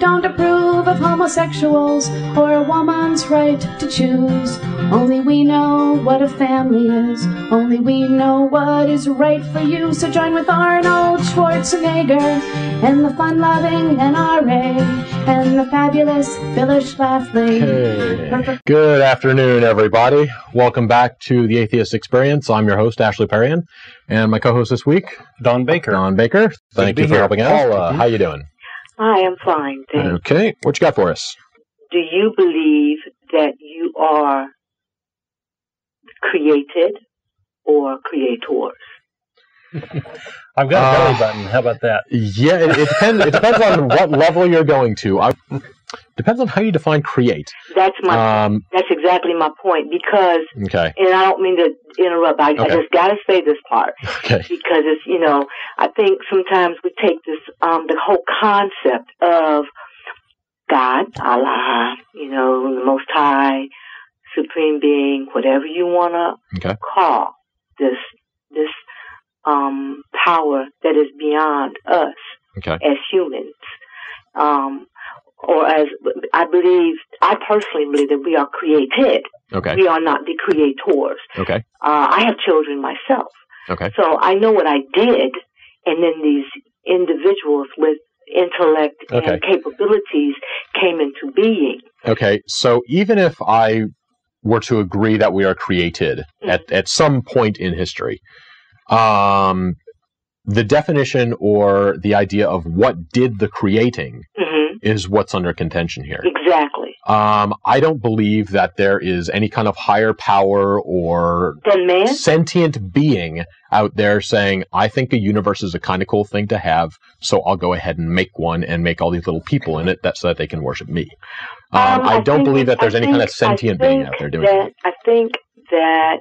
don't approve of homosexuals or a woman's right to choose. Only we know what a family is. Only we know what is right for you. So join with Arnold Schwarzenegger and the fun-loving NRA and the fabulous Phyllis Schlafly. Hey. Good afternoon, everybody. Welcome back to the Atheist Experience. I'm your host, Ashley Perrian, and my co-host this week, Don Baker. Don Baker. Thank you for helping out. Paula, how you doing? I am fine, thanks. Okay. What you got for us? Do you believe that you are created or creators? I've got a belly button. How about that? Yeah, it depends. It depends on what level you're going to. Depends on how you define create. That's exactly my point. Because, okay. And I don't mean to interrupt. I just got to say this part. Okay. Because it's, I think sometimes we take this, the whole concept of God, Allah, the Most High, Supreme Being, whatever you want to call this power that is beyond us as humans. Or as I personally believe that we are created. Okay. We are not the creators. Okay. I have children myself. Okay. So I know what I did, and then these individuals with intellect and capabilities came into being. Okay. So even if I were to agree that we are created at some point in history, the definition or the idea of what did the creating is what's under contention here. Exactly. I don't believe that there is any kind of higher power or sentient being out there saying, I think a universe is a kind of cool thing to have, so I'll go ahead and make one and make all these little people in it so that they can worship me. I don't believe that there's any kind of sentient being out there doing that. I think that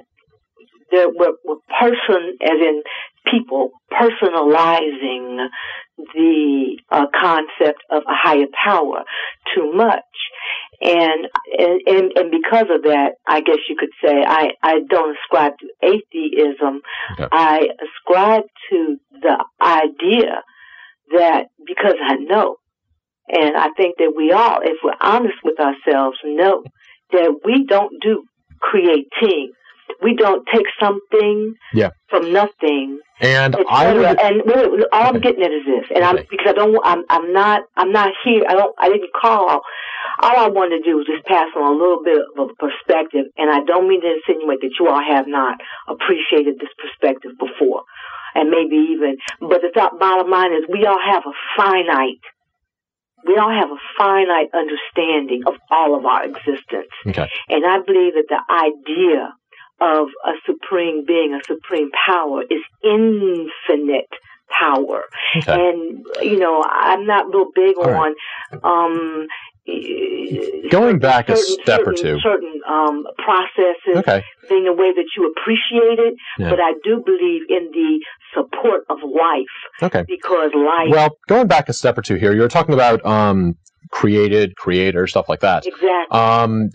we're as in people, personalizing the concept of a higher power too much. And because of that, I guess you could say I don't ascribe to atheism. Okay. I ascribe to the idea that because I know, and I think that we all, if we're honest with ourselves, know that we don't do creating. We don't take something from nothing. And all I'm getting at is this, and I'm not here. I didn't call. All I wanted to do was just pass on a little bit of a perspective, and I don't mean to insinuate that you all have not appreciated this perspective before, and maybe even. But the bottom line is, we all have a finite understanding of all of our existence, and I believe that the idea of a supreme being, a supreme power, is infinite power. Okay. And, I'm not real big on going back a step or two. Certain processes being the way that you appreciate it, but I do believe in the support of life. Okay. Because life... Well, going back a step or two here, you were talking about created, creator, stuff like that. Exactly.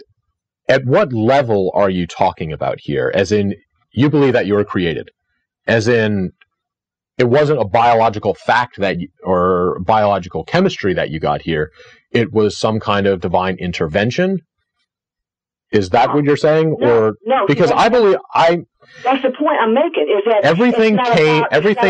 At what level are you talking about here? As in, you believe that you were created. As in, it wasn't a biological fact or biological chemistry that you got here. It was some kind of divine intervention. Is that what you're saying? No, because I believe that's the point I'm making, is that everything it's not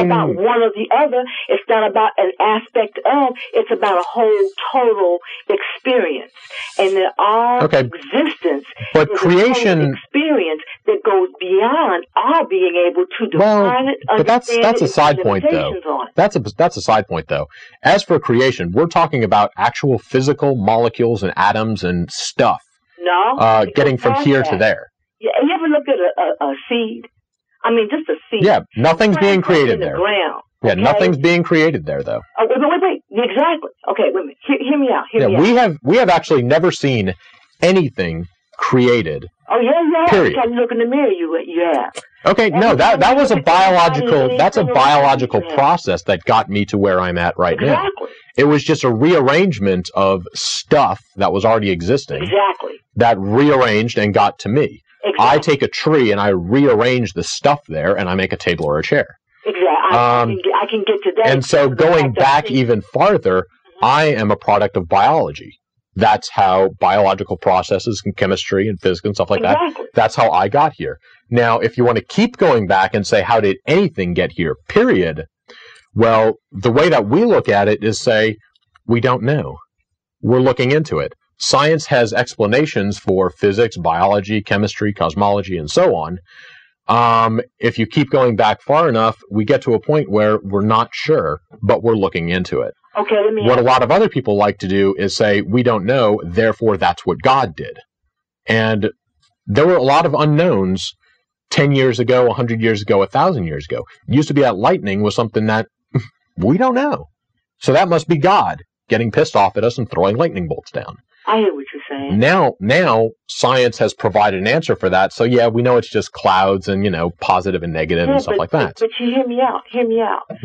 about one or the other. It's not about an aspect of. It's about a whole total experience, and that our existence but is creation a total experience that goes beyond our being able to define it. But that's a side point, though. That's a side point, though. As for creation, we're talking about actual physical molecules and atoms and stuff. No, getting from here to there. Yeah, you ever looked at a seed? I mean, just a seed. Yeah, nothing's being created there. Ground, yeah, nothing's being created there, though. Oh, wait. Exactly. Okay, wait a minute. Hear me out. We have actually never seen anything created. Oh, yeah. Period. You can look in the mirror, you have. Okay, no, that was a biological process that got me to where I'm at right now. It was just a rearrangement of stuff that was already existing. Exactly. That rearranged and got to me. Exactly. I take a tree and I rearrange the stuff there and I make a table or a chair. Exactly. I can get to that. And so going back even farther, I am a product of biology. That's how biological processes and chemistry and physics and stuff like that, that's how I got here. Now, if you want to keep going back and say, how did anything get here, period, well, the way that we look at it is say, we don't know. We're looking into it. Science has explanations for physics, biology, chemistry, cosmology, and so on. If you keep going back far enough, we get to a point where we're not sure, but we're looking into it. Okay, what a lot of other people like to do is say, we don't know, therefore that's what God did. And there were a lot of unknowns 10 years ago, 100 years ago, 1,000 years ago. It used to be that lightning was something that we don't know. So that must be God getting pissed off at us and throwing lightning bolts down. I hear what you're saying. Now science has provided an answer for that. So yeah, we know it's just clouds and, positive and negative and stuff like that. But you hear me out.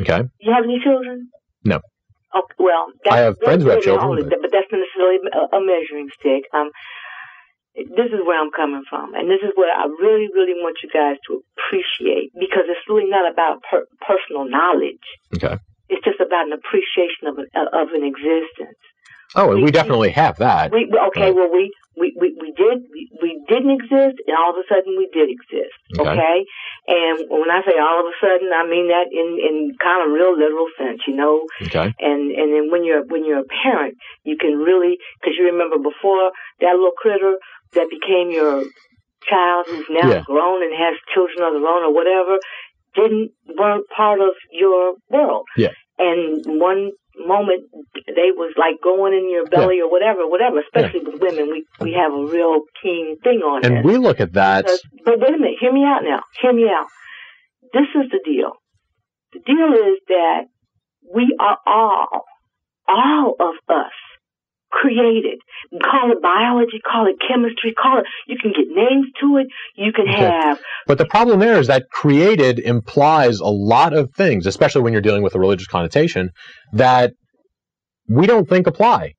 Okay. You have any children? No. Oh, well, I have friends who have children. But that's not necessarily a measuring stick. This is where I'm coming from, and this is what I really, really want you guys to appreciate, because it's really not about personal knowledge. Okay. It's just about an appreciation of an existence. Oh, and we definitely have that. We didn't exist, and all of a sudden we did exist. Okay? And when I say all of a sudden, I mean that in kind of real literal sense, Okay. And then when you're a parent, you can really, because you remember before, that little critter that became your child, who's now grown and has children of their own or whatever, weren't part of your world. Yeah. And one moment they was like going in your belly or whatever, especially with women. We have a real keen thing on it. And we look at that. But wait a minute, hear me out now. This is the deal. The deal is that we are all of us, created. Call it biology, call it chemistry, you can get names to it, you can have. But the problem there is that created implies a lot of things, especially when you're dealing with a religious connotation, that we don't think apply.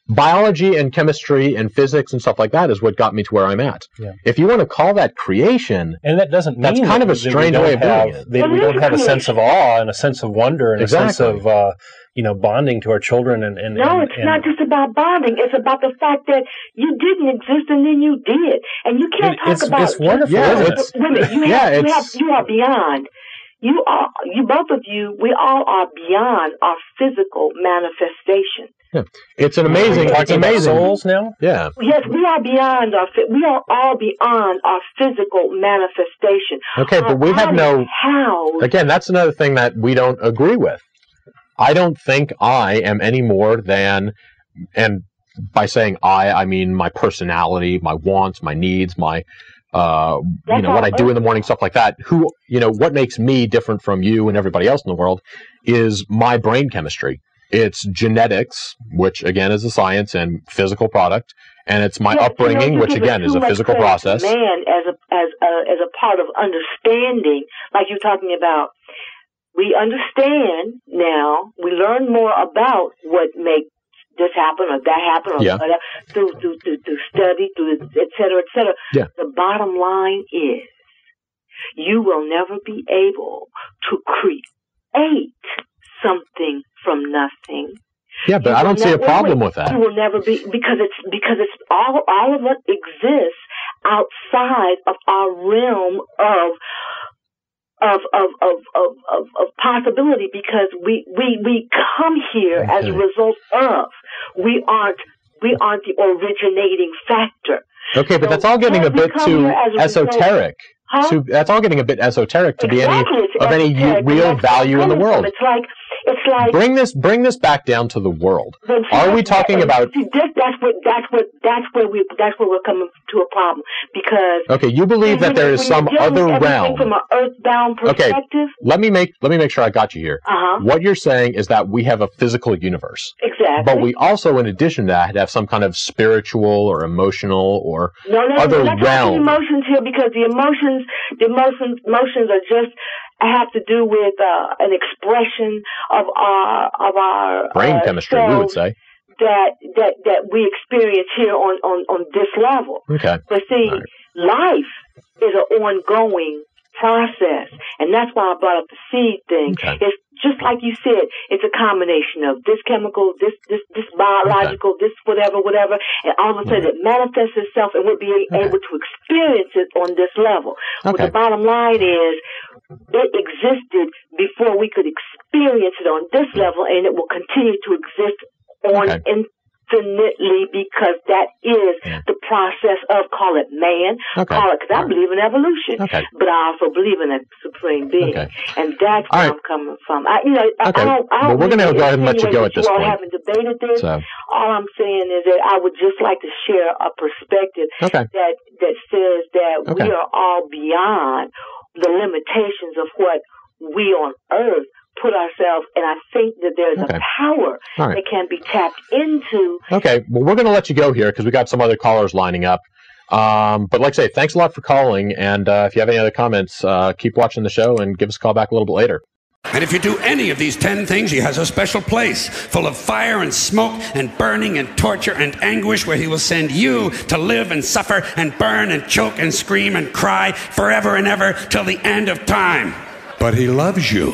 Biology and chemistry and physics and stuff like that is what got me to where I'm at. Yeah. If you want to call that creation, and that doesn't mean that's kind of a strange way of doing it. That we don't have a sense of awe and a sense of wonder and a sense of bonding to our children. No, it's not just about bonding. It's about the fact that you didn't exist and then you did, and you can't talk about. It's wonderful. You are beyond. Both of you, we all are beyond our physical manifestation. Yeah. It's amazing. Souls now? Yeah. Yes, we are beyond we are all beyond our physical manifestation. Okay, but we have no. Again, that's another thing that we don't agree with. I don't think I am any more than, and by saying I mean my personality, my wants, my needs, my what I do in the morning, stuff like that. What makes me different from you and everybody else in the world is my brain chemistry. It's genetics, which again is a science and physical product, and it's my upbringing, which again is a physical process. Man, as a part of understanding, like you're talking about, we understand now. We learn more about what makes this happen or that happen, or whatever, through study, through et cetera, et cetera. Yeah. The bottom line is, you will never be able to create something from nothing. Yeah, but I don't see a problem with that. You will never be, because it's all of it exists outside of our realm of possibility, because we come here as a result of, we aren't the originating factor. Okay, but that's all getting a bit too esoteric. So that's all getting a bit esoteric to be any real value in the world. It's like bring this back down to the world. Are we talking about? That's where we're coming to a problem, because you believe that there is some other realm from an earthbound perspective. Okay, let me make sure I got you here. What you're saying is that we have a physical universe, exactly, but we also, in addition to that, have some kind of spiritual or emotional or other realm. Emotions here, because the emotions are just have to do with an expression of our brain chemistry, we would say, that we experience here on this level. Okay. But see, life is an ongoing process. And that's why I brought up the seed thing. Okay. It's just like you said, it's a combination of this chemical, this biological, this whatever, and all of a sudden it manifests itself and we're being able to experience it on this level. But the bottom line is, it existed before we could experience it on this level, and it will continue to exist on infinitely, because that is the process of, call it man, call it, because I believe in evolution, but I also believe in a supreme being, and that's where I'm coming from. Well, we're going to go ahead and let you go at this point. You all haven't debated this. All I'm saying is that I would just like to share a perspective that says that we are all beyond the limitations of what we on earth put ourselves, and I think that there's a power that can be tapped into. Okay, well, we're going to let you go here because we got some other callers lining up. But like I say, thanks a lot for calling, and if you have any other comments, keep watching the show and give us a call back a little bit later. And if you do any of these 10 things, he has a special place full of fire and smoke and burning and torture and anguish, where he will send you to live and suffer and burn and choke and scream and cry forever and ever till the end of time. But he loves you.